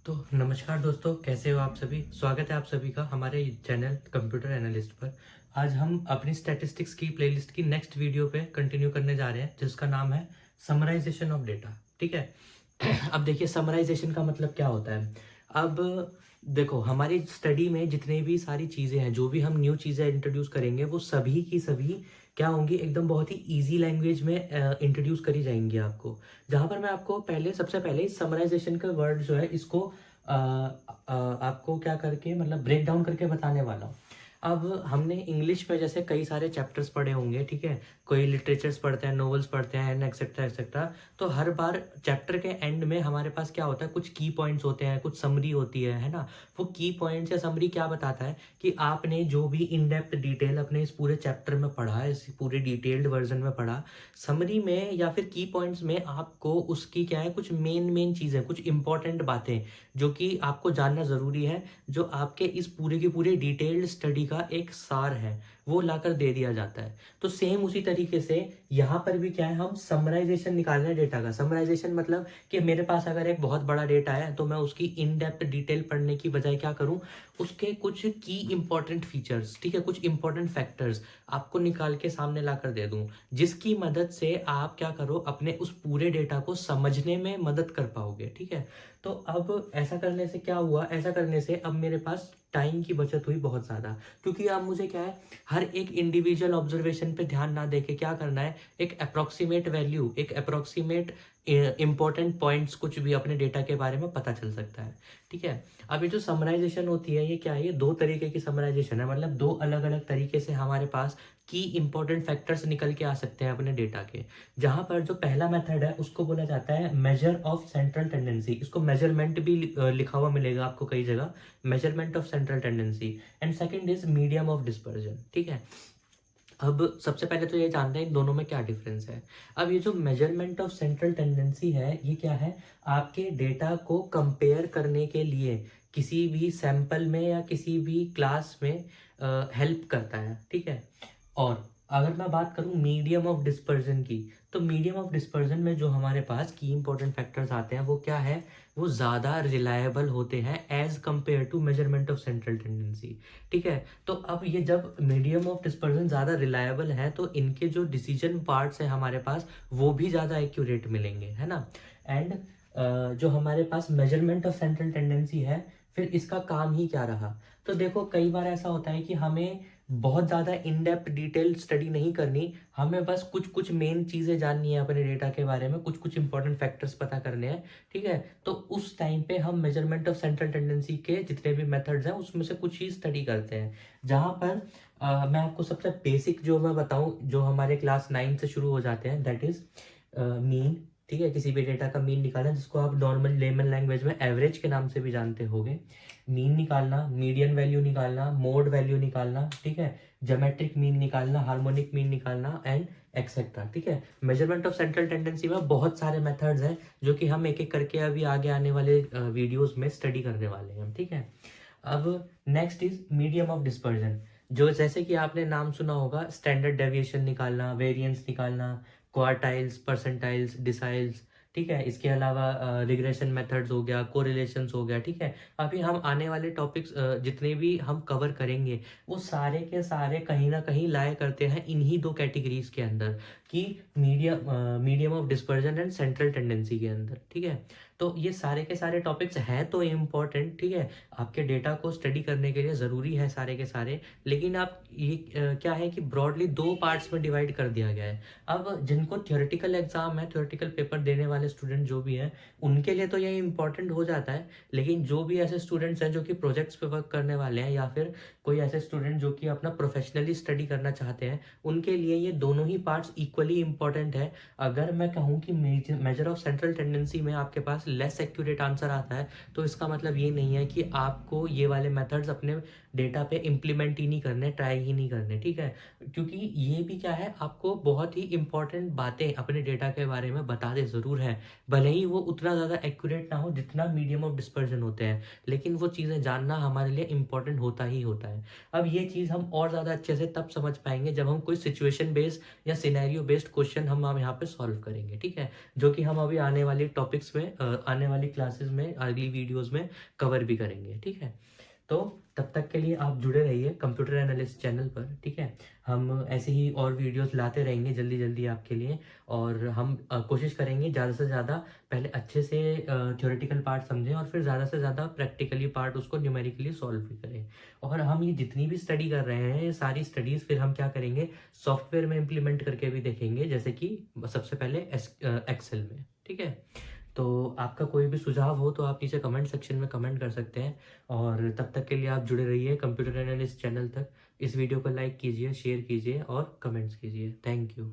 तो नमस्कार दोस्तों, कैसे हो आप सभी। स्वागत है आप सभी का हमारे चैनल कंप्यूटर एनालिस्ट पर। आज हम अपनी स्टैटिस्टिक्स की प्लेलिस्ट की नेक्स्ट वीडियो पे कंटिन्यू करने जा रहे हैं, जिसका नाम है समराइजेशन ऑफ डेटा। ठीक है। अब देखिए, समराइजेशन का मतलब क्या होता है। अब देखो, हमारी स्टडी में जितने भी सारी चीज़ें हैं, जो भी हम न्यू चीज़ें इंट्रोड्यूस करेंगे, वो सभी की सभी क्या होंगी, एकदम बहुत ही इजी लैंग्वेज में इंट्रोड्यूस करी जाएंगी आपको। जहाँ पर मैं आपको सबसे पहले समराइजेशन का वर्ड जो है, इसको आपको क्या करके मतलब ब्रेक डाउन करके बताने वाला हूँ। अब हमने इंग्लिश में जैसे कई सारे चैप्टर्स पढ़े होंगे, ठीक है। कोई लिटरेचर्स पढ़ते हैं, नॉवेल्स पढ़ते हैं, एक्सेट्रा एक्सेट्रा। तो हर बार चैप्टर के एंड में हमारे पास क्या होता है, कुछ की पॉइंट्स होते हैं, कुछ समरी होती है ना। वो की पॉइंट्स या समरी क्या बताता है कि आपने जो भी इन डेप्थ डिटेल अपने इस पूरे चैप्टर में पढ़ा, इस पूरे डिटेल्ड वर्जन में पढ़ा, समरी में या फिर की पॉइंट्स में आपको उसकी क्या है, कुछ मेन चीज़ें, कुछ इंपॉर्टेंट बातें जो कि आपको जानना ज़रूरी है, जो आपके इस पूरे की पूरी डिटेल्ड स्टडी का एक सार है, वो लाकर दे दिया जाता है। तो सेम उसी तरीके से यहाँ पर भी क्या है, हम समराइजेशन निकाल रहे हैं डेटा का। समराइजेशन मतलब कि मेरे पास अगर एक बहुत बड़ा डेटा है, तो मैं उसकी इन डेप्थ डिटेल पढ़ने की बजाय क्या करूँ, उसके कुछ की इंपॉर्टेंट फीचर्स, ठीक है, कुछ इंपॉर्टेंट फैक्टर्स आपको निकाल के सामने लाकर दे दूँ, जिसकी मदद से आप क्या करो, अपने उस पूरे डेटा को समझने में मदद कर पाओगे। ठीक है। तो अब ऐसा करने से क्या हुआ, ऐसा करने से अब मेरे पास टाइम की बचत हुई बहुत ज़्यादा। क्योंकि अब मुझे क्या है, हर एक इंडिविजुअल ऑब्जर्वेशन पे ध्यान ना देके क्या करना है, एक अप्रोक्सीमेट वैल्यू, एक अप्रोक्सीमेट इंपॉर्टेंट पॉइंट्स कुछ भी अपने डेटा के बारे में पता चल सकता है। ठीक है। अब ये जो समराइजेशन होती है, ये क्या है, ये दो तरीके की समराइजेशन है। मतलब दो अलग अलग तरीके से हमारे पास की इंपॉर्टेंट फैक्टर्स निकल के आ सकते हैं अपने डेटा के। जहां पर जो पहला मेथड है, उसको बोला जाता है मेजर ऑफ सेंट्रल टेंडेंसी। इसको मेजरमेंट भी लिखा हुआ मिलेगा आपको कई जगह, measurement of central tendency. And second is medium of dispersion. ठीक है। अब सबसे पहले तो ये जानते हैं इन दोनों में क्या डिफरेंस है। अब ये जो मेजरमेंट ऑफ सेंट्रल टेंडेंसी है, ये क्या है, आपके डेटा को कंपेयर करने के लिए किसी भी सैंपल में या किसी भी क्लास में हेल्प करता है। ठीक है। और अगर मैं बात करूं मीडियम ऑफ डिस्पर्जन की, तो मीडियम ऑफ डिस्पर्जन में जो हमारे पास की इंपॉर्टेंट फैक्टर्स आते हैं, वो क्या है, वो ज़्यादा रिलायबल होते हैं as compare to measurement of central tendency. ठीक है। तो अब ये जब मीडियम ऑफ डिस्पर्जन ज़्यादा रिलायबल है, तो इनके जो डिसीजन पार्ट्स हैं हमारे पास, वो भी ज़्यादा एक्यूरेट मिलेंगे, है ना। एंड जो हमारे पास मेजरमेंट ऑफ सेंट्रल टेंडेंसी है, फिर इसका काम ही क्या रहा। तो देखो, कई बार ऐसा होता है कि हमें बहुत ज़्यादा इन डेप्थ डिटेल स्टडी नहीं करनी, हमें बस कुछ कुछ मेन चीज़ें जाननी है अपने डेटा के बारे में, कुछ कुछ इंपॉर्टेंट फैक्टर्स पता करने हैं। ठीक है। तो उस टाइम पे हम मेजरमेंट ऑफ सेंट्रल टेंडेंसी के जितने भी मेथड्स हैं, उसमें से कुछ ही स्टडी करते हैं। जहाँ पर मैं आपको सबसे बेसिक जो मैं बताऊँ, जो हमारे क्लास 9 से शुरू हो जाते हैं, दैट इज मीन। ठीक है। किसी भी डेटा का मीन निकालना, जिसको आप नॉर्मल लेमन लैंग्वेज में एवरेज के नाम से भी जानते होंगे। मीन निकालना, मीडियन वैल्यू निकालना, मोड वैल्यू निकालना, ठीक है, ज्योमेट्रिक मीन निकालना, हार्मोनिक मीन निकालना, एंड एक्सेट्रा। ठीक है। मेजरमेंट ऑफ सेंट्रल टेंडेंसी में बहुत सारे मेथड्स हैं, जो कि हम एक एक करके अभी आगे आने वाले वीडियोस में स्टडी करने वाले हैं। ठीक है। अब next is medium of dispersion, जो जैसे कि आपने नाम सुना होगा, स्टैंडर्ड डेविएशन निकालना, वेरिएंस निकालना, क्वार्टाइल्स, परसेंटाइल्स, डिसाइल्स। ठीक है। इसके अलावा रिग्रेशन मेथड्स हो गया, कोरिलेशंस हो गया। ठीक है। अभी हम आने वाले टॉपिक्स जितने भी हम कवर करेंगे, वो सारे के सारे कहीं ना कहीं लाया करते हैं इन्हीं दो कैटेगरीज के अंदर, कि medium of dispersion and central tendency के अंदर। ठीक है। तो ये सारे के सारे टॉपिक्स हैं तो इम्पोर्टेंट, ठीक है, आपके डेटा को स्टडी करने के लिए ज़रूरी है सारे के सारे। लेकिन आप ये क्या है कि ब्रॉडली दो पार्ट्स में डिवाइड कर दिया गया है। अब जिनको थ्योरेटिकल एग्जाम है, थ्योरेटिकल पेपर देने वाले स्टूडेंट जो भी हैं, उनके लिए तो ये इंपॉर्टेंट हो जाता है। लेकिन जो भी ऐसे स्टूडेंट्स हैं जो कि प्रोजेक्ट्स पे वर्क करने वाले हैं, या फिर कोई ऐसे स्टूडेंट जो कि अपना प्रोफेशनली स्टडी करना चाहते हैं, उनके लिए ये दोनों ही पार्ट्स इक्वली इंपॉर्टेंट है। अगर मैं कहूँ कि मेजर ऑफ सेंट्रल टेंडेंसी में आपके पास लेस एक्यूरेट आंसर आता है, तो इसका मतलब ये नहीं है कि आपको ये वाले मेथड्स अपने डेटा पे इम्प्लीमेंट ही नहीं करने, ट्राई ही नहीं करने। ठीक है। क्योंकि ये भी क्या है, आपको बहुत ही इंपॉर्टेंट बातें अपने डेटा के बारे में बताते ज़रूर है, भले ही वो उतना ज़्यादा एक्यूरेट ना हो जितना मीडियम ऑफ डिस्पर्जन होते हैं, लेकिन वो चीज़ें जानना हमारे लिए इंपॉर्टेंट होता ही होता है। अब ये चीज़ हम और ज़्यादा अच्छे से तब समझ पाएंगे जब हम कोई सिचुएशन बेस्ड या सिनेरियो बेस्ड क्वेश्चन हम अब यहाँ पे सॉल्व करेंगे, ठीक है, जो कि हम अभी आने वाली टॉपिक्स में आने वाली क्लासेस में अगली वीडियोस में कवर भी करेंगे, ठीक है। तो तब तक के लिए आप जुड़े रहिए कंप्यूटर एनालिस्ट चैनल पर, ठीक है। हम ऐसे ही और वीडियोस लाते रहेंगे जल्दी जल्दी आपके लिए, और हम कोशिश करेंगे ज़्यादा से ज़्यादा पहले अच्छे से थ्योरेटिकल पार्ट समझें और फिर ज़्यादा से ज़्यादा प्रैक्टिकली पार्ट उसको न्यूमेरिकली सॉल्व भी करें। और हम ये जितनी भी स्टडी कर रहे हैं ये सारी स्टडीज़ फिर हम क्या करेंगे, सॉफ्टवेयर में इम्प्लीमेंट करके भी देखेंगे, जैसे कि सबसे पहले एक्सेल में, ठीक है। तो आपका कोई भी सुझाव हो तो आप नीचे कमेंट सेक्शन में कमेंट कर सकते हैं। और तब तक के लिए आप जुड़े रहिए कंप्यूटर एनालिस्ट चैनल तक। इस वीडियो को लाइक कीजिए, शेयर कीजिए और कमेंट्स कीजिए। Thank you.